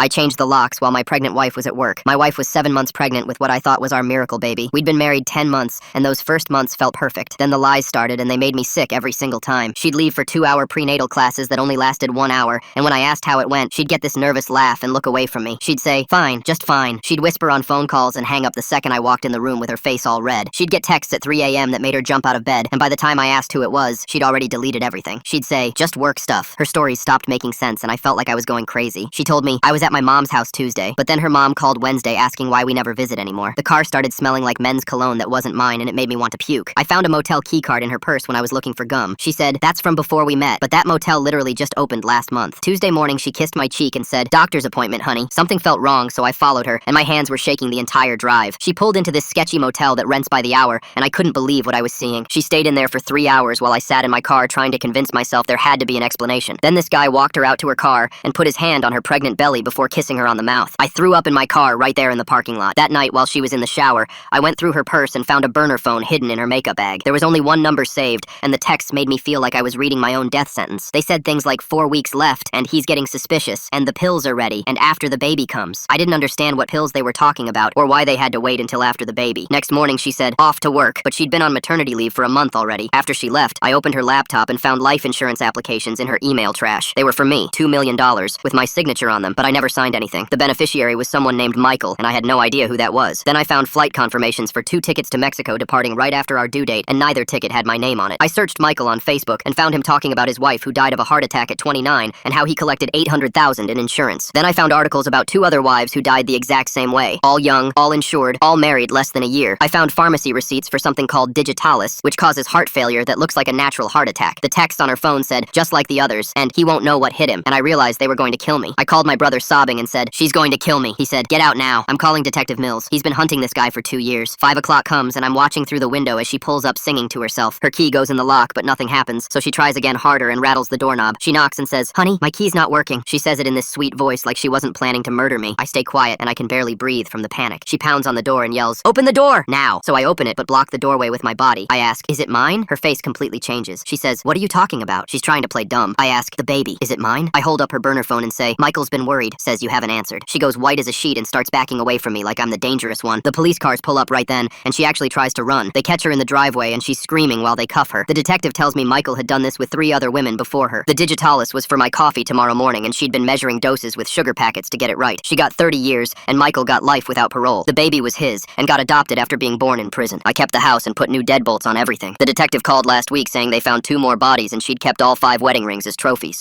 I changed the locks while my pregnant wife was at work. My wife was 7 months pregnant with what I thought was our miracle baby. We'd been married 10 months, and those first months felt perfect. Then the lies started, and they made me sick every single time. She'd leave for 2-hour prenatal classes that only lasted 1 hour, and when I asked how it went, she'd get this nervous laugh and look away from me. She'd say, "Fine, just fine." She'd whisper on phone calls and hang up the second I walked in the room with her face all red. She'd get texts at 3 a.m. that made her jump out of bed, and by the time I asked who it was, she'd already deleted everything. She'd say, "Just work stuff." Her stories stopped making sense, and I felt like I was going crazy. She told me I was at my mom's house Tuesday, but then her mom called Wednesday asking why we never visit anymore. The car started smelling like men's cologne that wasn't mine, and it made me want to puke. I found a motel keycard in her purse when I was looking for gum. She said, "That's from before we met, but that motel literally just opened last month." Tuesday morning, she kissed my cheek and said, "Doctor's appointment, honey." Something felt wrong, so I followed her, and my hands were shaking the entire drive. She pulled into this sketchy motel that rents by the hour, and I couldn't believe what I was seeing. She stayed in there for 3 hours while I sat in my car trying to convince myself there had to be an explanation. Then this guy walked her out to her car and put his hand on her pregnant belly before kissing her on the mouth. I threw up in my car right there in the parking lot. That night, while she was in the shower, I went through her purse and found a burner phone hidden in her makeup bag. There was only one number saved, and the texts made me feel like I was reading my own death sentence. They said things like 4 weeks left, and he's getting suspicious, and the pills are ready, and after the baby comes. I didn't understand what pills they were talking about, or why they had to wait until after the baby. Next morning, she said, off to work, but she'd been on maternity leave for a month already. After she left, I opened her laptop and found life insurance applications in her email trash. They were for me, $2 million, with my signature on them, but I never signed anything. The beneficiary was someone named Michael, and I had no idea who that was. Then I found flight confirmations for 2 tickets to Mexico departing right after our due date, and neither ticket had my name on it. I searched Michael on Facebook and found him talking about his wife who died of a heart attack at 29 and how he collected $800,000 in insurance. Then I found articles about 2 other wives who died the exact same way. All young, all insured, all married less than a year. I found pharmacy receipts for something called Digitalis, which causes heart failure that looks like a natural heart attack. The text on her phone said, "Just like the others, and he won't know what hit him," and I realized they were going to kill me. I called my brother sobbing and said, "She's going to kill me." He said, "Get out now. I'm calling Detective Mills. He's been hunting this guy for 2 years." 5 o'clock comes, and I'm watching through the window as she pulls up singing to herself. Her key goes in the lock, but nothing happens, so she tries again harder and rattles the doorknob. She knocks and says, "Honey, my key's not working." She says it in this sweet voice like she wasn't planning to murder me. I stay quiet, and I can barely breathe from the panic. She pounds on the door and yells, "Open the door! Now!" So I open it, but block the doorway with my body. I ask, "Is it mine?" Her face completely changes. She says, "What are you talking about?" She's trying to play dumb. I ask, "The baby, is it mine?" I hold up her burner phone and say, "Michael's been worried," says, "You haven't answered." She goes white as a sheet and starts backing away from me like I'm the dangerous one. The police cars pull up right then, and she actually tries to run. They catch her in the driveway, and she's screaming while they cuff her. The detective tells me Michael had done this with 3 other women before her. The Digitalis was for my coffee tomorrow morning, and she'd been measuring doses with sugar packets to get it right. She got 30 years, and Michael got life without parole. The baby was his, and got adopted after being born in prison. I kept the house and put new deadbolts on everything. The detective called last week saying they found 2 more bodies, and she'd kept all 5 wedding rings as trophies.